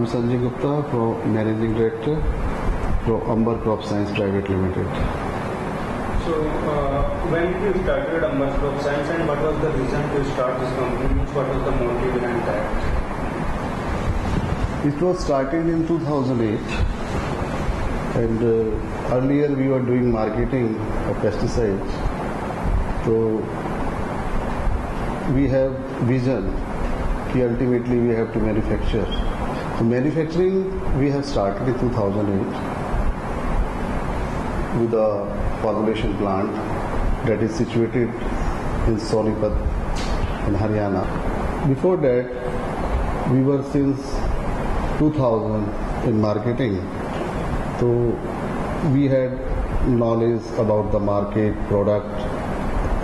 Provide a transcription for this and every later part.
I'm Sanjay Gupta, Managing Director for Amber Crop Science Private Limited. So, when did you started Amber Crop Science and what was the reason to start this company? What was the motive behind that? It was started in 2008 and earlier we were doing marketing of pesticides. So, we have vision that ultimately we have to manufacture. So manufacturing we have started in 2008 with a formulation plant that is situated in Sonipat in Haryana. Before that we were since 2000 in marketing. So we had knowledge about the market, product,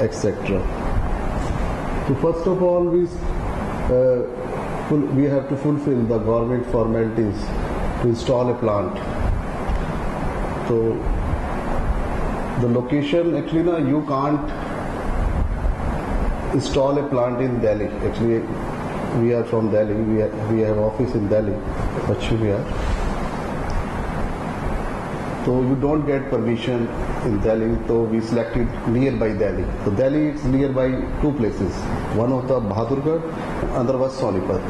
etc. So first of all we have to fulfill the government formalities to install a plant. So the location, actually you can't install a plant in Delhi. Actually we are from Delhi, we have office in Delhi, Paschim Vihar. So you don't get permission in Delhi, so we selected nearby Delhi. So Delhi is nearby two places. One of the Bahadurgarh, another was Sonipat.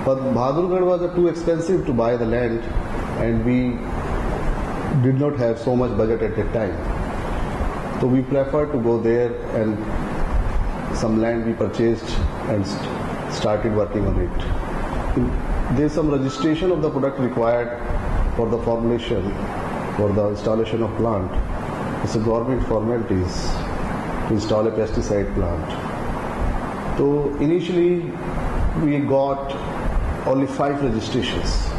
But Bahadurgarh was too expensive to buy the land and we did not have so much budget at that time. So we preferred to go there and some land we purchased and started working on it. There is some registration of the product required for the formulation, for the installation of plant. It's a government formalities to install a pesticide plant. So initially we got only 5 registrations.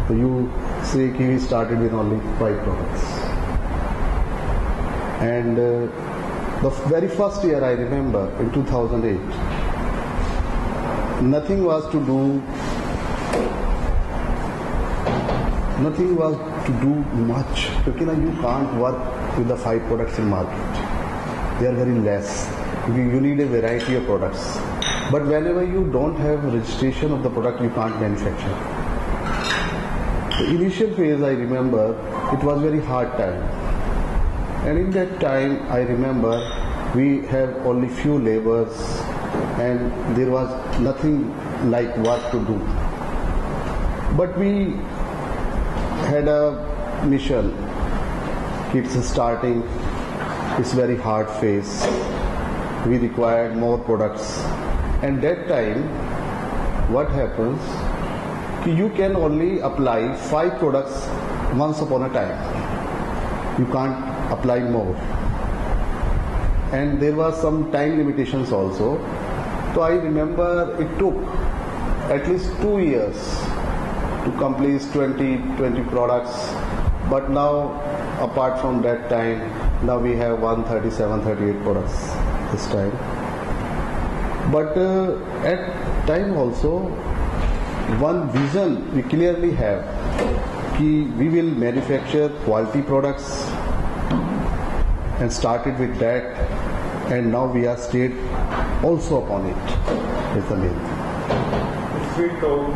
So you say we started with only 5 products. And the very first year I remember in 2008, nothing was to do much because you can't work with the 5 products in market. They are very less. You need a variety of products. But whenever you don't have registration of the product, you can't manufacture. The initial phase I remember, it was very hard time. And in that time I remember we have only few laborers and there was nothing like work to do. But we had a mission. It's starting, it's very hard phase. We required more products. And that time, what happens? You can only apply 5 products once upon a time. You can't apply more. And there was some time limitations also. So I remember it took at least 2 years to complete 20 products. But now, apart from that time, now we have 137, 38 products this time. But at time also, one vision we clearly have, we will manufacture quality products and started with that, and now we are stayed also upon it. Is the main thing. If we talk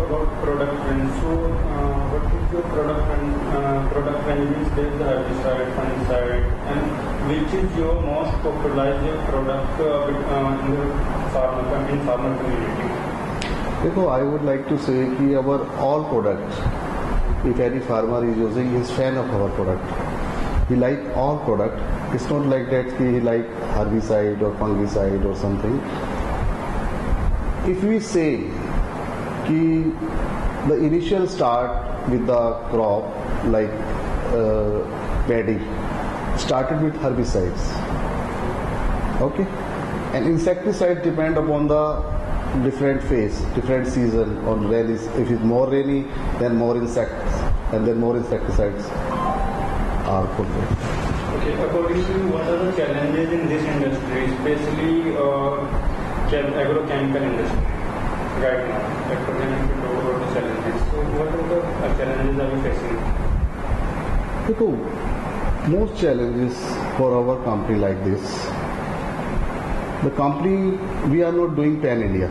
about product range, so what is your product range? Which is the herbicide, fungicide, and which is your most popularized product in the farmer community? I would like to say that our all products, if any farmer is using, he is fan of our product. He like all product. It's not like that he like herbicide or fungicide or something. If we say the initial start with the crop like paddy started with herbicides, okay, and insecticides depend upon the different phase, different season on rainy. If it's more rainy, then more insects, and then more insecticides are put there. Okay, according to you, what are the challenges in this industry, especially agrochemical industry right now? If we talk about the challenges, so what are the challenges are we facing? Most challenges for our company like this. The company, we are not doing pan India.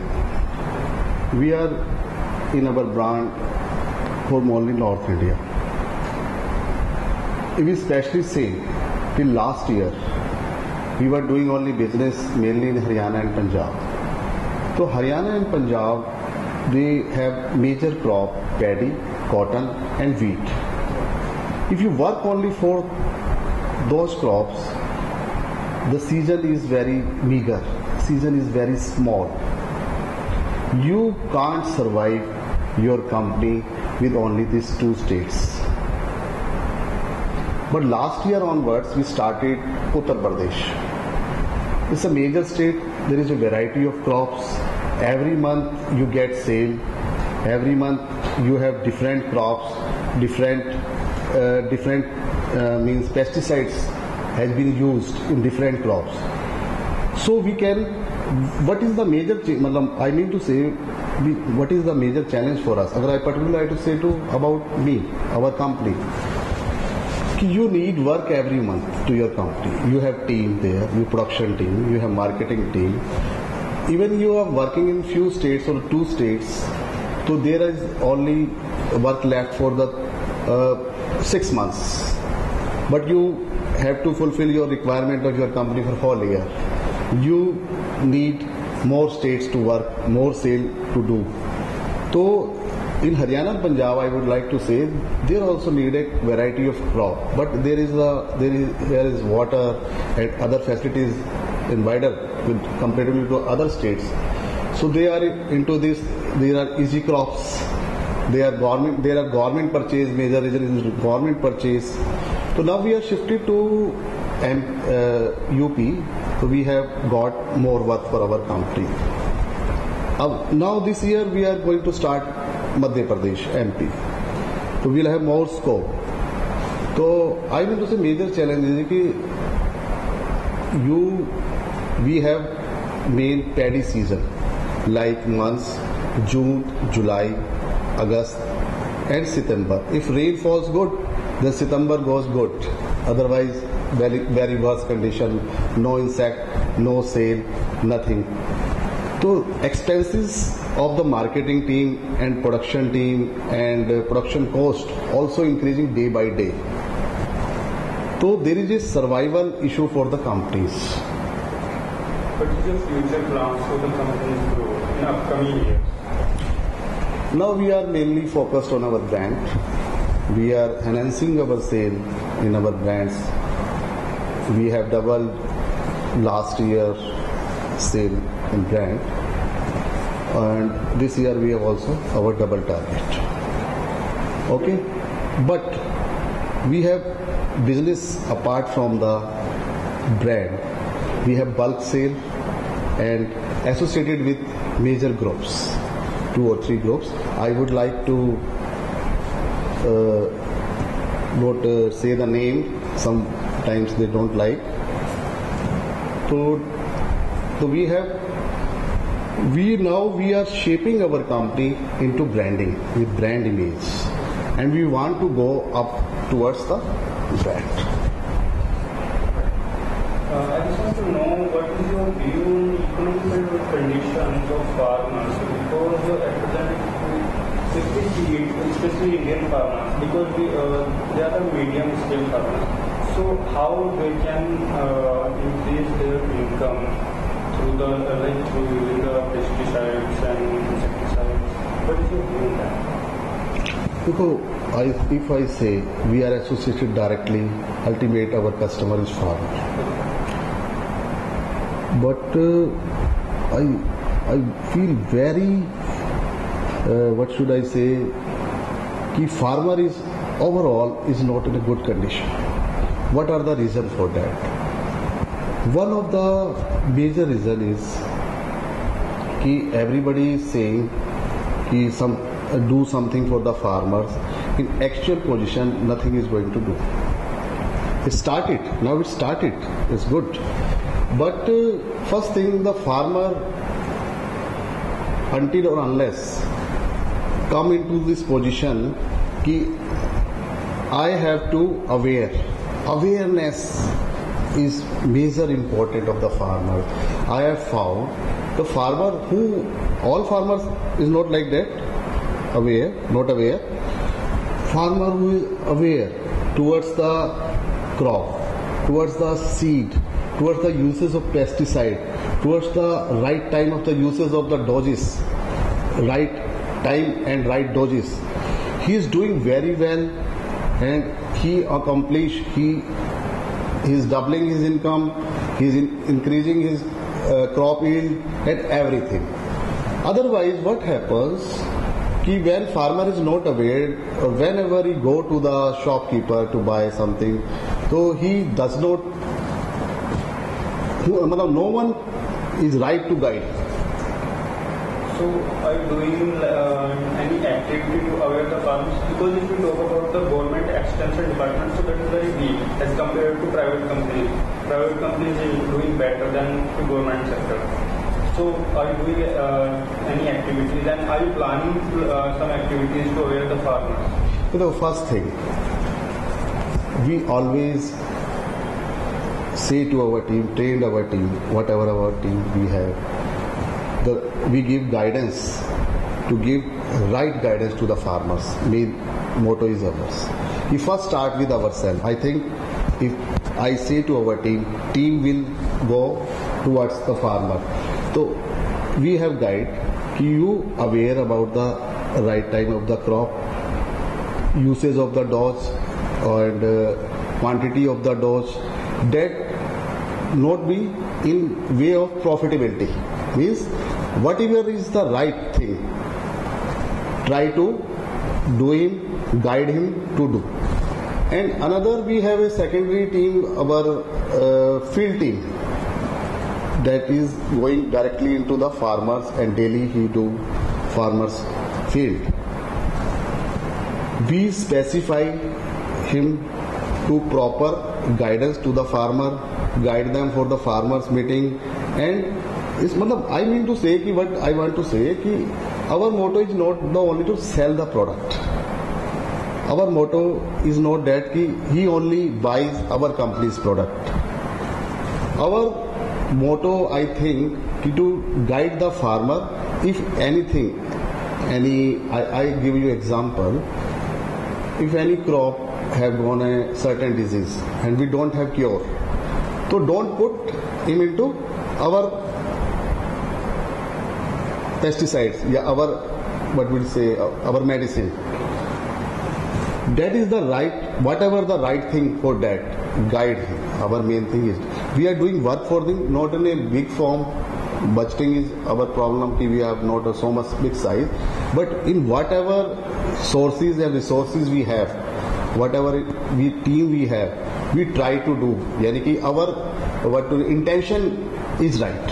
We are in our brand for only North India. If we especially say till last year, we were doing only business mainly in Haryana and Punjab. So Haryana and Punjab, they have major crop paddy, cotton and wheat. If you work only for those crops, the season is very meager, season is very small. You can't survive your company with only these two states. But last year onwards, we started Uttar Pradesh. It's a major state. There is a variety of crops. Every month you get sale. Every month you have different crops, different means pesticides has been used in different crops. So we can. What is the major? I mean to say, what is the major challenge for us? Agar I particularly like to say to about me, our company. You need work every month to your company. You have team there, your production team, you have marketing team. Even you are working in few states or two states, so there is only work left for the 6 months. But you have to fulfill your requirement of your company for whole year. You need more states to work, more sale to do. So in Haryana and Punjab, I would like to say they also need a variety of crop, but there is water and other facilities in wider comparatively to other states. So they are into this. There are easy crops. There are government purchase. Major reason is government purchase. So now we are shifted to UP. So we have got more work for our company. Now this year we are going to start Madhya Pradesh, MP. So we'll have more scope. So I mean to say major challenge is that we have main paddy season like months June, July, August and September. If rain falls good, then September goes good. Otherwise, very worse condition, no insect, no sale, nothing. So expenses of the marketing team and production team and production cost also increasing day by day. So there is a survival issue for the companies. What is your future plans for the company's growth in upcoming years? Now we are mainly focused on our brand. We are enhancing our sale in our brands. We have doubled last year sale in brand, and this year we have also our double target. Okay, but we have business apart from the brand. We have bulk sale and associated with major groups, 2 or 3 groups. I would like to not say the name. Sometimes they don't like. So we are shaping our company into branding with brand image, and we want to go up towards the brand. I just want to know what is your view on economic conditions of farmers, because at present, especially Indian farmers, because they are the medium scale farmers. So how they can increase their income through using the pesticides and insecticides? What is your view on that? Because if I say we are associated directly, ultimate our customer is farmer. But I feel very, what should I say, कि farmer is overall is not in a good condition. What are the reasons for that? One of the major reason is कि everybody is saying कि do something for the farmers. In actual position, nothing is going to do. It started. Now it started. It's good. But first thing, the farmer, until or unless come into this position कि I have to awareness is major important of the farmer. I have found the farmer all farmers is not like that. aware, not aware. Farmer who is aware towards the crop, towards the seed, towards the uses of pesticide, towards the right time of the uses of the doses, right time and right doses. He is doing very well, and he is doubling his income, he is increasing his crop yield and everything. Otherwise, what happens? When farmer is not aware, whenever he go to the shopkeeper to buy something, so he does not, no one is right to guide. So are you doing any activity to aware the farmers? Because if you talk about the government extension department, so that is very weak as compared to private companies. Private companies are doing better than the government sector. So are you doing any activities, and are you planning some activities to aware the farmers? The first thing, we always say to our team, train our team, whatever our team we have, we give guidance, to give right guidance to the farmers. Main motto is ours. We first start with ourselves. I think if I say to our team will go towards the farmer. So we have guide. You aware about the right time of the crop, usage of the dose and quantity of the dose. That not be in way of profitability. Means whatever is the right thing, try to do him, guide him to do. And another, we have a secondary team, our field team, that is going directly into the farmers, and daily he do farmers field. We specify him to proper guidance to the farmer, guide them for the farmers meeting, and I mean to say कि what I want to say कि our motto is not the only to sell the product. Our motto is not that कि he only buys our company's product. Our motto, I think, कि to guide the farmer. If anything, I give you example. If any crop have gone a certain disease and we don't have cure, so don't put him into our pesticides, our medicine. That is the right, whatever the right thing for that, guide him. Our main thing is, we are doing work for them, not in a big form. Budgeting is our problem, we have not so much big size, but in whatever sources and resources we have, whatever team we have, we try to do. Yani ki our intention is right.